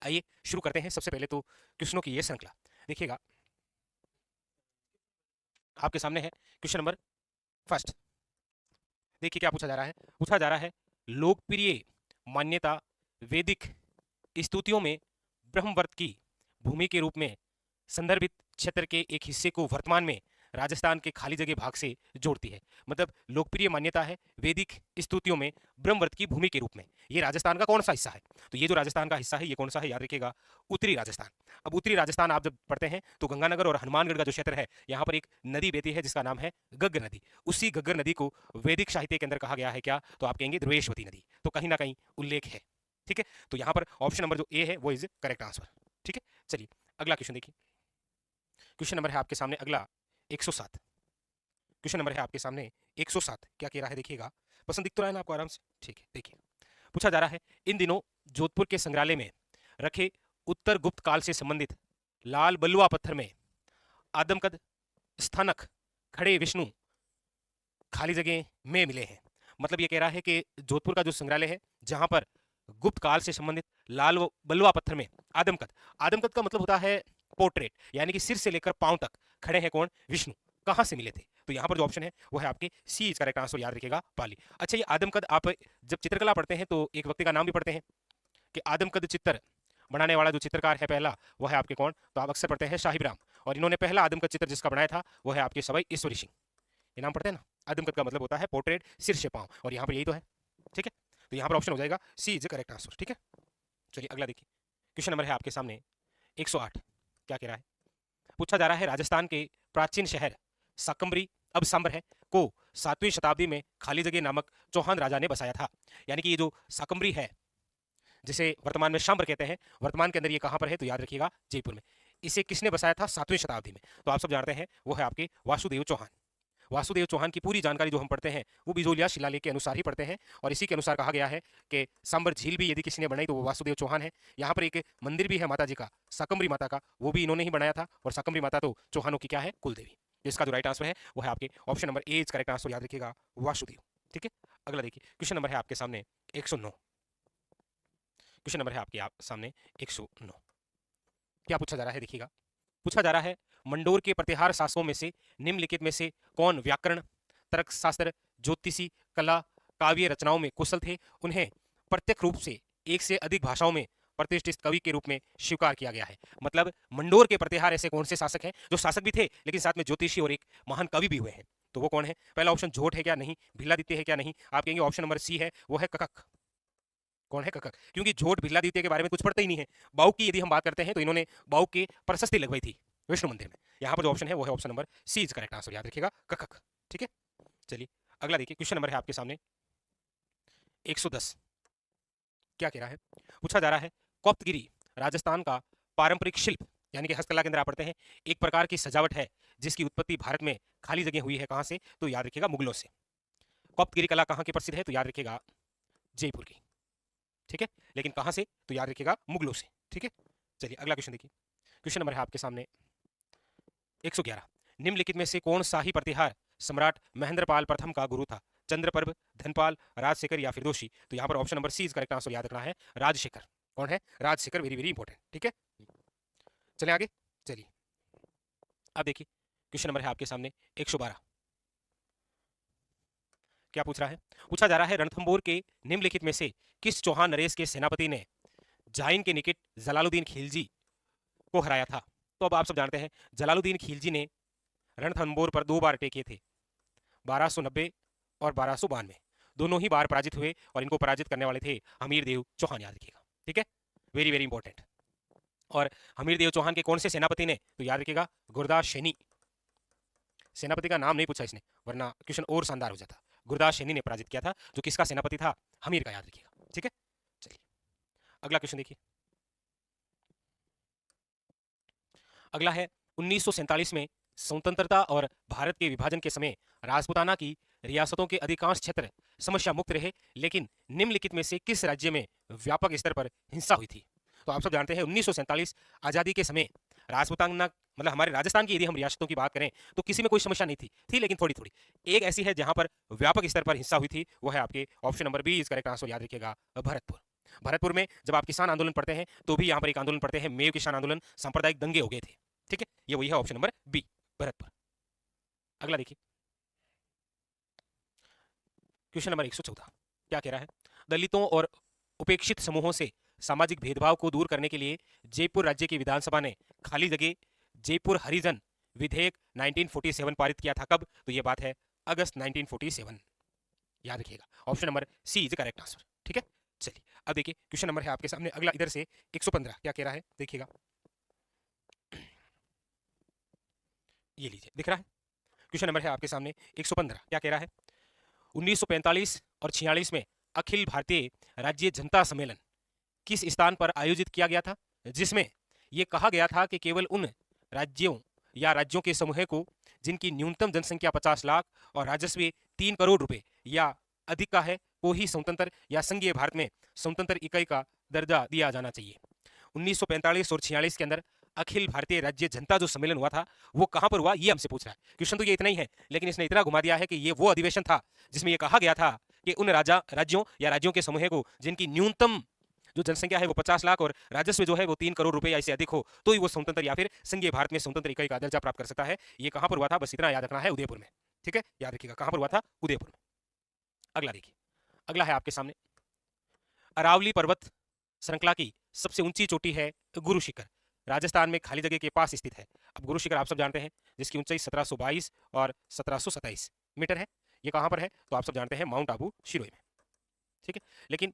आइए शुरू करते हैं। सबसे पहले तो क्वेश्चनों की ये श्रृंखला देखिएगा, आपके सामने है क्वेश्चन नंबर फर्स्ट। देखिए क्या पूछा जा रहा है। पूछा जा रहा है लोकप्रिय मान्यता वैदिक स्तुतियों में ब्रह्मवर्त की भूमि के रूप में संदर्भित क्षेत्र के एक हिस्से को वर्तमान में राजस्थान के खाली जगह भाग से जोड़ती है। मतलब लोकप्रिय मान्यता है वैदिक स्तुतियों में ब्रह्मवर्त की भूमि के रूप में, ये राजस्थान का कौन सा हिस्सा है? तो ये जो राजस्थान का हिस्सा है ये कौन सा है? याद रखिएगा, उत्तरी राजस्थान। अब उत्तरी राजस्थान आप जब पढ़ते हैं तो गंगानगर और हनुमानगढ़ का जो क्षेत्र है, यहाँ पर एक नदी बहती है जिसका नाम है गग्गर नदी। उसी गग्गर नदी को वैदिक साहित्य के अंदर कहा गया है क्या? तो आप कहेंगे ध्रुवेशवती नदी। तो कहीं ना कहीं उल्लेख है। ठीक है, तो यहाँ पर ऑप्शन नंबर जो ए है वो इज करेक्ट आंसर। ठीक है, चलिए अगला क्वेश्चन देखिए। क्वेश्चन नंबर है आपके सामने अगला 107। क्वेश्चन नंबर है आपके सामने 107। क्या कह रहा है देखिएगा, पसंद दिख तो रहा है ना आपको आराम से? ठीक है, देखिए पूछा जा रहा है इन दिनों जोधपुर के संग्रहालय में रखे उत्तर गुप्त काल से संबंधित लाल बलुआ पत्थर में आदमकद स्थानक खड़े विष्णु खाली जगह में मिले हैं। मतलब ये कह रहा है कि जोधपुर का जो संग्रहालय है जहां पर गुप्त काल से संबंधित लाल बलुआ पत्थर में आदमकद, आदमकद का मतलब होता है पोर्ट्रेट, यानी कि सिर से लेकर पांव तक खड़े हैं कौन? विष्णु। कहां से मिले थे? तो यहाँ पर जो ऑप्शन है वो है आपके सी इज करेक्ट आंसर। याद रखिएगा पाली। अच्छा, ये आदमकद आप जब चित्रकला पढ़ते हैं तो एक व्यक्ति का नाम भी पढ़ते हैं कि आदमकद चित्र बनाने वाला जो चित्रकार है पहला वो है आपके कौन? तो आप अक्सर पढ़ते हैं साहिब राम। और इन्होंने पहला आदमकद चित्र जिसका बनाया था वो है आपके सवाई ईश्वरी सिंह। ये नाम पढ़ते हैं ना। आदमकद का मतलब होता है पोर्ट्रेट सिर से पांव, और यहाँ पर यही तो है। ठीक है, तो यहाँ पर ऑप्शन हो जाएगा सी इज करेक्ट आंसर। ठीक है, चलिए अगला देखिए। क्वेश्चन नंबर है आपके सामने 108। क्या कह रहा है? पूछा जा रहा है राजस्थान के प्राचीन शहर साकंबरी, अब सांबर है, को 7वीं शताब्दी में खाली जगह नामक चौहान राजा ने बसाया था। यानी कि ये जो साकंबरी है जिसे वर्तमान में सांबर कहते हैं, वर्तमान के अंदर ये कहां पर है? तो याद रखिएगा जयपुर में। इसे किसने बसाया था 7वीं शताब्दी में? तो आप सब जानते हैं वो है आपके वासुदेव चौहान। वासुदेव चौहान की पूरी जानकारी जो हम पढ़ते हैं वो बिजोलिया शिलालेख के अनुसार ही पढ़ते हैं, और इसी के अनुसार कहा गया है कि सांबर झील भी यदि किसी ने बनाई तो वो वासुदेव चौहान है। यहाँ पर एक मंदिर भी है माता जी का, साकंबरी माता का, वो भी इन्होंने ही बनाया था। और साकंबरी माता तो चौहानों की क्या है? कुलदेवी। इसका जो राइट आंसर है वो है आपके option number A is correct answer. याद रखिएगा वासुदेव। ठीक है, अगला देखिए। क्वेश्चन नंबर है आपके सामने 109। क्वेश्चन नंबर है आपके सामने 109। क्या पूछा जा रहा है देखिएगा। पूछा जा रहा है मंडोर के प्रतिहार शासकों में से निम्नलिखित में से कौन व्याकरण, तर्कशास्त्र, ज्योतिषी, कला, काव्य रचनाओं में कुशल थे? उन्हें प्रत्यक्ष रूप से एक से अधिक भाषाओं में प्रतिष्ठित कवि के रूप में स्वीकार किया गया है। मतलब मंडोर के प्रतिहार ऐसे कौन से शासक हैं जो शासक भी थे लेकिन साथ में ज्योतिषी और एक महान कवि भी हुए हैं? तो वो कौन है? पहला ऑप्शन जोट है क्या? नहीं। भिल्लादित्य है क्या? नहीं। आप कहेंगे ऑप्शन नंबर सी है, वो है ककक। कौन है ककक? क्योंकि जोट भिल्लादित्य के बारे में कुछ पढ़ते ही नहीं है। बाऊ की यदि हम बात करते हैं तो इन्होंने बाऊ के प्रशस्ति लगवाई थी विष्णु मंदिर में। यहाँ पर जो ऑप्शन है वो है option number C is correct answer. याद रखिएगा ककक। ठीक है, चलिए अगला देखिए। क्वेश्चन नंबर है आपके सामने 110। क्या कह रहा है? पूछा जा रहा है कोप्तगिरी राजस्थान का पारंपरिक शिल्प यानी कि हस्तकला के अंदर आप पढ़ते हैं एक प्रकार की सजावट है जिसकी उत्पत्ति भारत में खाली जगह हुई है। कहां से? तो याद रखिएगा मुगलों से। कोप्तगिरी कला कहां की प्रसिद्ध है? तो याद रखिएगा जयपुर की। ठीक है, लेकिन कहां से? तो याद रखिएगा मुगलों से। ठीक है, चलिए अगला क्वेश्चन देखिए। क्वेश्चन नंबर है आपके सामने 111। निम्नलिखित में से कौन सा ही प्रतिहार सम्राट महेंद्रपाल प्रथम का गुरु था? चंद्रप्रभ, धनपाल, राजशेखर या फिरदोशी? तो यहाँ पर option number C is correct answer. याद रखना है राजशेखर। कौन है? राजशेखर। Very very important. ठीक है, चलिए आगे। चलिए अब देखिए क्वेश्चन नंबर है आपके सामने 112। क्या पूछ रहा है? पूछा जा रहा है रणथंबोर के निम्नलिखित में से किस चौहान नरेश के सेनापति ने जाइन के निकट जलालुद्दीन खिलजी को हराया था? तो अब आप सब जानते हैं जलालुद्दीन खिलजी ने रणथंबोर पर 2 बार अटैक किए थे, 1290 और 1292। दोनों ही बार पराजित हुए और इनको पराजित करने वाले थे हमीर देव चौहान। याद रखिएगा। ठीक है, वेरी वेरी इंपॉर्टेंट। और हमीर देव चौहान के कौन से सेनापति ने? तो याद रखिएगा गुरदास सैनी। सेनापति का नाम नहीं पूछा इसने वरना क्वेश्चन और शानदार हो जाता। गुरदास सैनी ने पराजित किया था, जो किसका सेनापति था? हमीर का। याद रखिएगा। ठीक है, चलिए अगला क्वेश्चन देखिए। अगला है 1947 में स्वतंत्रता और भारत के विभाजन के समय राजपूताना की रियासतों के अधिकांश क्षेत्र समस्या मुक्त रहे, लेकिन निम्नलिखित में से किस राज्य में व्यापक स्तर पर हिंसा हुई थी? तो आप सब जानते हैं 1947 आजादी के समय राजपूताना, मतलब हमारे राजस्थान की यदि हम रियासतों की बात करें तो किसी में कोई समस्या नहीं थी लेकिन थोड़ी थोड़ी। एक ऐसी है जहां पर व्यापक स्तर पर हिंसा हुई थी, वो है आपके option number B is correct answer. याद रखिएगा भरतपुर। भरतपुर में जब आप किसान आंदोलन पढ़ते हैं तो भी यहाँ पर एक आंदोलन पढ़ते हैं, मेव किसान आंदोलन, सांप्रदायिक दंगे हो गए थे। ठीक है, ये वही है ऑप्शन नंबर बी, भरतपुर। अगला देखिए क्वेश्चन नंबर 114 क्या कह रहा है, दलितों और उपेक्षित समूहों से सामाजिक भेदभाव को दूर करने के लिए जयपुर राज्य की विधानसभा ने खाली जगह जयपुर हरिजन विधेयक 1947 पारित किया था। कब? तो ये बात है अगस्त 1947, याद रखिएगा। Option number C is correct answer. ठीक है, चलिए अब देखिए क्वेश्चन नंबर है आपके सामने अगला, इधर से 115 क्या कह रहा है, देखिएगा, ये लीजिए, दिख रहा है। क्वेश्चन नंबर है आपके सामने 115 क्या कह रहा है, 1945 और 46 में अखिल भारतीय राज्य जनता सम्मेलन किस स्थान पर आयोजित किया गया था, जिसमें यह कहा गया था कि केवल उन राज्यों या राज्यों के समूह को जिनकी न्यूनतम जनसंख्या 50 लाख और राजस्व 3 करोड़ रुपए या अधिक का है को ही स्वतंत्र या संघीय भारत में स्वतंत्र इकाई का दर्जा दिया जाना चाहिए। 1945 और 46 के अंदर अखिल भारतीय राज्य जनता जो सम्मेलन हुआ था वो कहां पर हुआ, ये हमसे पूछ रहा है। क्वेश्चन तो ये इतना ही है, लेकिन इसने इतना घुमा दिया है कि ये वो अधिवेशन था जिसमें यह कहा गया था कि उन राज्यों या राज्यों के समूह को जिनकी न्यूनतम जो जनसंख्या है वो 50 लाख और राजस्व जो है वो 3 करोड़ रुपए या इससे अधिक हो तो ही वो स्वतंत्र या फिर संघीय भारत में स्वतंत्र इकाई का दर्जा प्राप्त कर सकता है। ये कहां पर हुआ था, बस इतना याद रखना है, उदयपुर में। ठीक है, याद रखिएगा कहां पर हुआ था, उदयपुर में। अगला देखिए, अगला है आपके सामने, अरावली पर्वत श्रृंखला की सबसे ऊंची चोटी है गुरु शिखर, राजस्थान में खाली जगह के पास स्थित है। अब गुरु शिखर आप सब जानते हैं जिसकी ऊंचाई 1722 और 1727 मीटर है। ये कहां पर है तो आप सब जानते हैं माउंट आबू शिरोई में। ठीक है, लेकिन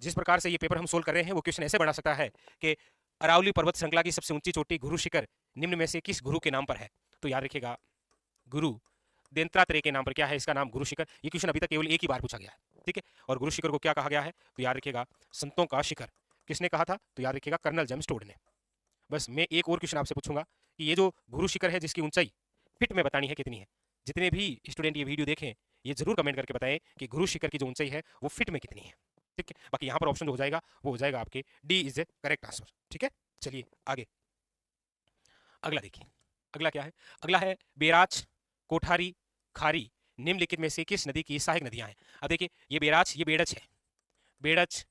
जिस प्रकार से ये पेपर हम सोल्व कर रहे हैं वो क्वेश्चन ऐसे बना सकता है कि अरावली पर्वत श्रृंखला की सबसे ऊंची चोटी गुरु शिखर निम्न में से किस गुरु के नाम पर है, तो याद रखिएगा गुरु दत्तात्रेय के नाम पर क्या है इसका नाम, गुरु शिखर। ये क्वेश्चन अभी तक केवल एक ही बार पूछा गया है। ठीक है, और गुरु शिखर को क्या कहा गया है तो याद रखिएगा संतों का शिखर। किसने कहा था तो याद रखिएगा कर्नल जेम्स टोड ने। बस मैं एक और क्वेश्चन आपसे पूछूंगा कि ये जो गुरु शिखर है जिसकी ऊंचाई फिट में बतानी है कितनी है। जितने भी स्टूडेंट ये वीडियो देखें ये जरूर कमेंट करके बताएं कि गुरु शिखर की जो ऊंचाई है वो फिट में कितनी है। ठीक है, बाकी यहाँ पर ऑप्शन जो हो जाएगा वो हो जाएगा आपके D is A correct answer. ठीक है, चलिए आगे अगला देखिए, अगला क्या है, अगला है बेराच, कोठारी, खारी निम्नलिखित में से किस नदी की सहायक नदियां हैं। अब देखिए ये बेराच, ये बेड़च है, बेड़च,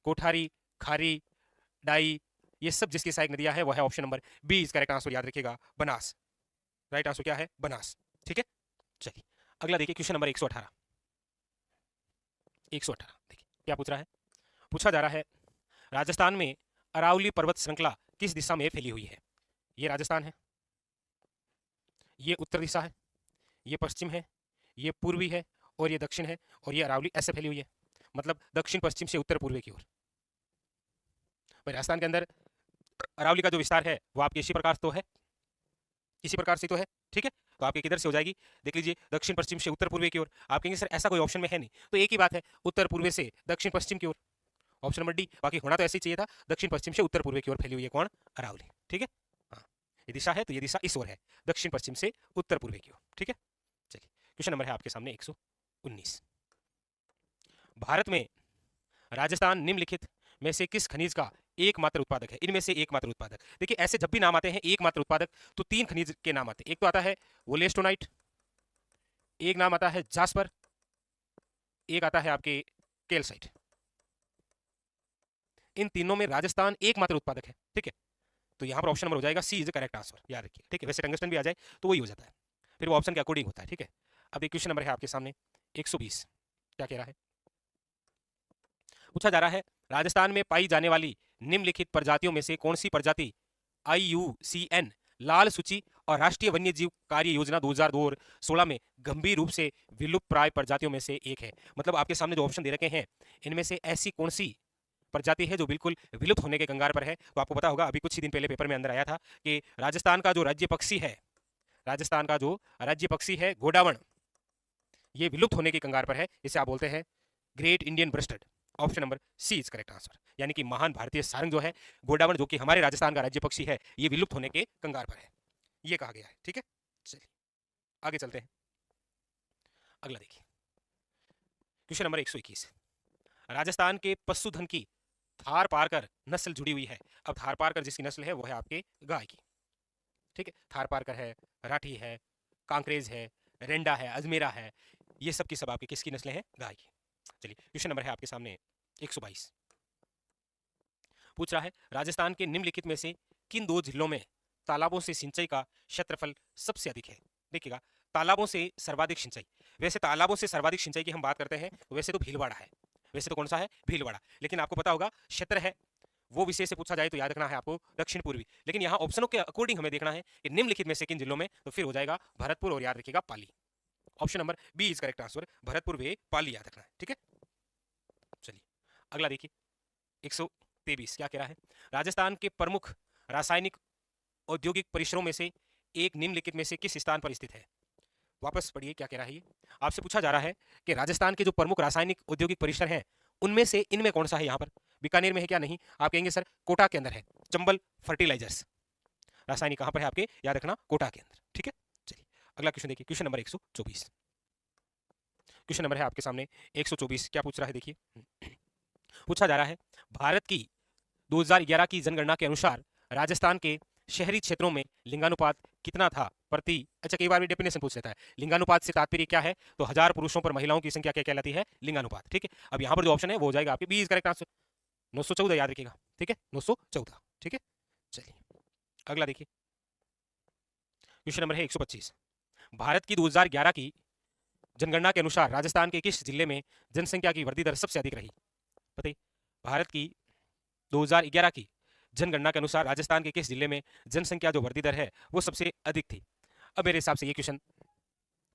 कोठारी, खारी, डाई, ये सब जिसकी सहायक नदियां हैं वो है option number B is correct answer. याद रखिएगा बनास, राइट आंसर क्या है बनास। ठीक है, चलिए अगला देखिए क्वेश्चन नंबर 118। 118 देखिए क्या पूछ रहा है, पूछा जा रहा है राजस्थान में अरावली पर्वत श्रृंखला किस दिशा में फैली हुई है। ये राजस्थान है, ये उत्तर दिशा है, ये पश्चिम है, ये पूर्वी है और ये दक्षिण है, और ये अरावली ऐसे फैली हुई है, मतलब दक्षिण पश्चिम से उत्तर पूर्वी की ओर। राजस्थान के अंदर अरावली का जो विस्तार है वो आपके इसी प्रकार तो है, इसी प्रकार से तो है। ठीक है, तो आपके किधर से हो जाएगी, देख लीजिए दक्षिण पश्चिम से उत्तर पूर्वी की ओर। आप कहेंगे सर ऐसा कोई ऑप्शन में है नहीं, तो एक ही बात है उत्तर पूर्वी से दक्षिण पश्चिम की ओर, ऑप्शन नंबर डी। बाकी होना तो ऐसे ही चाहिए था, दक्षिण पश्चिम से उत्तर पूर्वी की ओर फैली हुई है कौन, अरावली। ठीक है, हाँ ये दिशा है तो ये दिशा इस ओर है, दक्षिण पश्चिम से उत्तर पूर्वी की ओर। ठीक है, चलिए क्वेश्चन नंबर है आपके सामने 119। भारत में राजस्थान निम्नलिखित में से किस खनिज का एकमात्र उत्पादक है, इनमें से एकमात्र उत्पादक। देखिए ऐसे जब भी नाम आते हैं एकमात्र उत्पादक तो 3 खनिज के नाम आते हैं, एक तो आता है वोलेस्टोनाइट, एक नाम आता है जास्पर, एक आता है आपके कैल्साइट। इन तीनों में राजस्थान एकमात्र उत्पादक है। ठीक है, तो यहां पर ऑप्शन नंबर हो जाएगा सी इज करेक्ट आंसर, याद रखिए। ठीक है, वैसे टंगस्टन भी आ जाए तो वही हो जाता है, फिर वो ऑप्शन के अकॉर्डिंग होता है। ठीक है, अब एक क्वेश्चन नंबर है आपके सामने 120 क्या कह रहा है, पूछा जा रहा है राजस्थान में पाई जाने वाली निम्नलिखित प्रजातियों में से कौन सी प्रजाति IUCN लाल सूची और राष्ट्रीय वन्य जीव कार्य योजना 2016 में गंभीर रूप से विलुप्त प्राय प्रजातियों में से एक है। मतलब आपके सामने जो ऑप्शन दे रखे हैं इनमें से ऐसी कौन सी प्रजाति है जो बिल्कुल विलुप्त होने के कगार पर है। तो आपको पता होगा अभी कुछ ही दिन पहले पेपर में अंदर आया था कि राजस्थान का जो राज्य पक्षी है, राजस्थान का जो राज्य पक्षी है गोडावण, ये विलुप्त होने के कगार पर है। इसे आप बोलते हैं great Indian breasted. Option number C is correct answer, यानी कि महान भारतीय सारंग जो है गोडावण, जो कि हमारे राजस्थान का राज्य पक्षी है, ये विलुप्त होने के कंगार पर है, ये कहा गया है। ठीक है, चलिए आगे चलते हैं, अगला देखिए क्वेश्चन नंबर 121। राजस्थान के पशुधन की थार पारकर नस्ल जुड़ी हुई है। अब थार पारकर जिसकी नस्ल है वो है आपके गाय की। ठीक है, थार पारकर है, राठी है, कांकरेज है, रेंडा है, अजमेरा है, ये सब की सब आपकी किसकी नस्लें हैं, गाय की। चलिए क्वेश्चन नंबर है आपके सामने 122 पूछ रहा है राजस्थान के निम्नलिखित में से किन दो जिलों में तालाबों से सिंचाई का क्षेत्रफल सबसे अधिक है। देखिएगा, तालाबों से सर्वाधिक सिंचाई, वैसे तालाबों से सर्वाधिक सिंचाई की हम बात करते हैं तो वैसे तो भीलवाड़ा है, वैसे तो कौन सा है, भीलवाड़ा। लेकिन आपको पता होगा क्षेत्र है वो विषय से पूछा जाए तो याद रखना है आपको दक्षिण पूर्वी। लेकिन यहाँ ऑप्शनों के अकॉर्डिंग हमें देखना है कि निम्नलिखित में से किन जिलों में, तो फिर हो जाएगा भरतपुर और याद रखिएगा Pali. Option number B is correct answer, Bharatpur वे पाली याद रखना है। ठीक है, चलिए अगला देखिए 123 क्या कह रहा है, राजस्थान के प्रमुख रासायनिक औद्योगिक परिसरों में से एक निम्नलिखित में से किस स्थान पर स्थित है। वापस पढ़िए क्या कह रहा है ये, आपसे पूछा जा रहा है कि राजस्थान के जो प्रमुख रासायनिक औद्योगिक परिसर हैं उनमें से इनमें कौन सा है। यहाँ पर बीकानेर में है क्या, नहीं, आप कहेंगे सर कोटा के अंदर है, चंबल फर्टिलाइजर्स रासायनिक कहां पर है आपके, याद रखना कोटा के अंदर। ठीक है, चलिए अगला क्वेश्चन देखिए, क्वेश्चन नंबर 124। क्वेश्चन नंबर है आपके सामने 124, क्या पूछ रहा है देखिए, पूछा जा रहा है भारत की 2011 की जनगणना के अनुसार राजस्थान के शहरी क्षेत्रों में लिंगानुपात कितना था प्रति, अच्छा कई बार भी डेफिनेशन पूछ लेता है, लिंगानुपात से तात्पर्य क्या है, तो 1000 पुरुषों पर महिलाओं की संख्या क्या कहलाती है, लिंगानुपात। ठीक है, अब यहाँ पर जो ऑप्शन है वो हो जाएगा आपके बी इज करेक्ट आंसर, 914 याद रखिएगा। ठीक है, 914। ठीक है, चलिए अगला देखिए, क्वेश्चन नंबर है 125, भारत की 2011 की जनगणना के अनुसार राजस्थान के किस जिले में जनसंख्या की वृद्धि दर सबसे अधिक रही। बताइए, भारत की 2011 की जनगणना के अनुसार राजस्थान के किस जिले में जनसंख्या जो वृद्धि दर है वो सबसे अधिक थी। अब मेरे हिसाब से ये क्वेश्चन,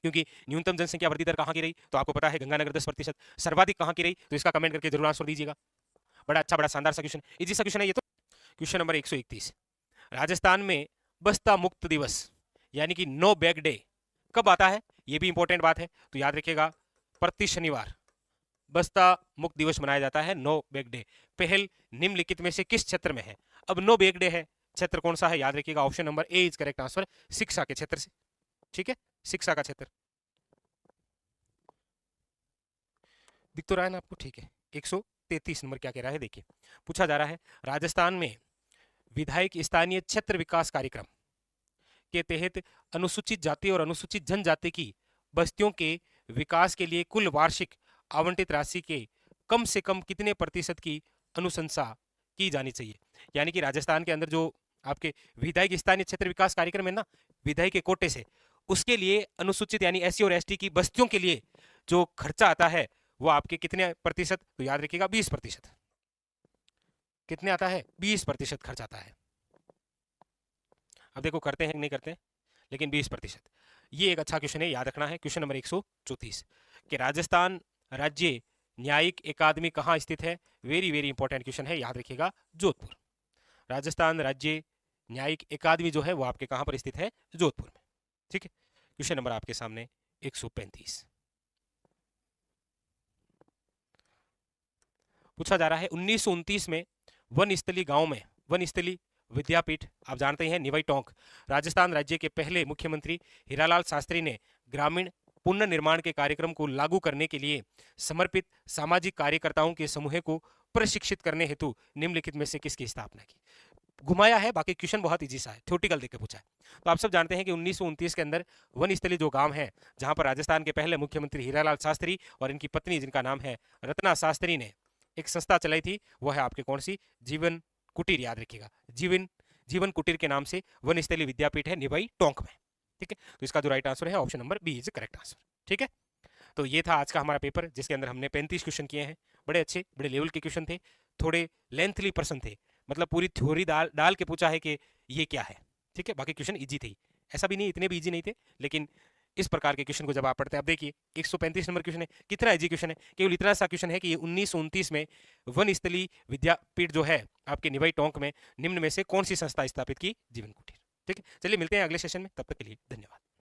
क्योंकि न्यूनतम जनसंख्या वृद्धि दर कहाँ की रही, तो आपको पता है गंगानगर 10%, सर्वाधिक कहाँ की रही, तो इसका कमेंट करके जरूर आंसर दीजिएगा। बड़ा अच्छा, बड़ा शानदार सा क्वेश्चन, इजी सा क्वेश्चन है ये तो। क्वेश्चन नंबर 131, राजस्थान में बस्ता मुक्त दिवस यानी कि नो बैग डे कब आता है, ये भी इंपॉर्टेंट बात है, तो याद रखिएगा प्रति शनिवार बस्ता मुक्त दिवस मनाया जाता है, नो बैग डे। पहल निम्नलिखित में से किस क्षेत्र में है। अब नो बैग डे है, क्षेत्र कौन सा है, याद रखिएगा option number A is correct answer, शिक्षा के क्षेत्र से। ठीक है, शिक्षा का क्षेत्र दिख तो रहा है ना आपको। ठीक है, 133 नंबर क्या कह रहा है देखिए, पूछा जा रहा है राजस्थान में विधायक स्थानीय क्षेत्र विकास कार्यक्रम के तहत अनुसूचित जाति और अनुसूचित जनजाति की बस्तियों के विकास के लिए कुल वार्षिक आवंटित राशि के कम से कम कितने प्रतिशत की अनुशंसा की जानी चाहिए। यानी कि राजस्थान के अंदर जो आपके विधायक स्थानीय क्षेत्र विकास कार्यक्रम है ना, विधायक के कोटे से, उसके लिए अनुसूचित यानी एससी और एसटी की बस्तियों के लिए जो खर्चा आता है वो आपके कितने प्रतिशत, तो याद रखिएगा 20%। कितने आता है, 20% खर्च आता है। अब देखो करते हैं नहीं करते हैं, लेकिन 20%, ये एक अच्छा क्वेश्चन है, याद रखना है। क्वेश्चन नंबर 134 कि राजस्थान राज्य न्यायिक अकादमी कहाँ स्थित है, वेरी वेरी इंपॉर्टेंट क्वेश्चन है, याद रखिएगा जोधपुर। राजस्थान राज्य न्यायिक अकादमी जो है वो आपके कहाँ पर स्थित है, जोधपुर में। ठीक है, क्वेश्चन नंबर आपके सामने 135, पूछा जा रहा है 1929 में वनस्थली गांव में वनस्थली विद्यापीठ, आप जानते हैं निवाई टोंक, राजस्थान राज्य के पहले मुख्यमंत्री हीरालाल शास्त्री ने ग्रामीण पुनर्निर्माण के कार्यक्रम को लागू करने के लिए समर्पित सामाजिक कार्यकर्ताओं के समूह को प्रशिक्षित करने हेतु निम्नलिखित में से किसकी स्थापना की। घुमाया है, बाकी क्वेश्चन बहुत इजी सा है, थ्योरेटिकल देख के पूछा है। तो आप सब जानते हैं कि 1929 के अंदर वनस्थली जो गांव है जहां पर राजस्थान के पहले मुख्यमंत्री हीरालाल शास्त्री और इनकी पत्नी जिनका नाम है रत्ना शास्त्री ने एक संस्था चलाई थी, वो है आपके कौन सी, जीवन कुटीर, याद रखिएगा जीवन कुटीर के नाम से वनस्थली विद्यापीठ है निवाई टोंक में। ठीक है, तो इसका जो राइट आंसर है option number B is correct answer. ठीक है, तो ये था आज का हमारा पेपर जिसके अंदर हमने 35 क्वेश्चन किए हैं। बड़े अच्छे बड़े लेवल के क्वेश्चन थे, थोड़े लेंथली प्रश्न थे, मतलब पूरी थ्योरी डाल के पूछा है कि ये क्या है। ठीक है, बाकी क्वेश्चन इजी थे, ऐसा भी नहीं इतने भी इजी नहीं थे, लेकिन इस प्रकार के क्वेश्चन को जब आप पढ़ते हैं, अब देखिए 135 नंबर क्वेश्चन है, कितना इजी क्वेश्चन है, केवल इतना सा क्वेश्चन है कि 1929 में वनस्थली विद्यापीठ जो है आपके निवाई टोंक में निम्न में से कौन सी संस्था स्थापित की, जीवन कुटीर। ठीक है, चलिए मिलते हैं अगले सेशन में, तब तक के लिए धन्यवाद।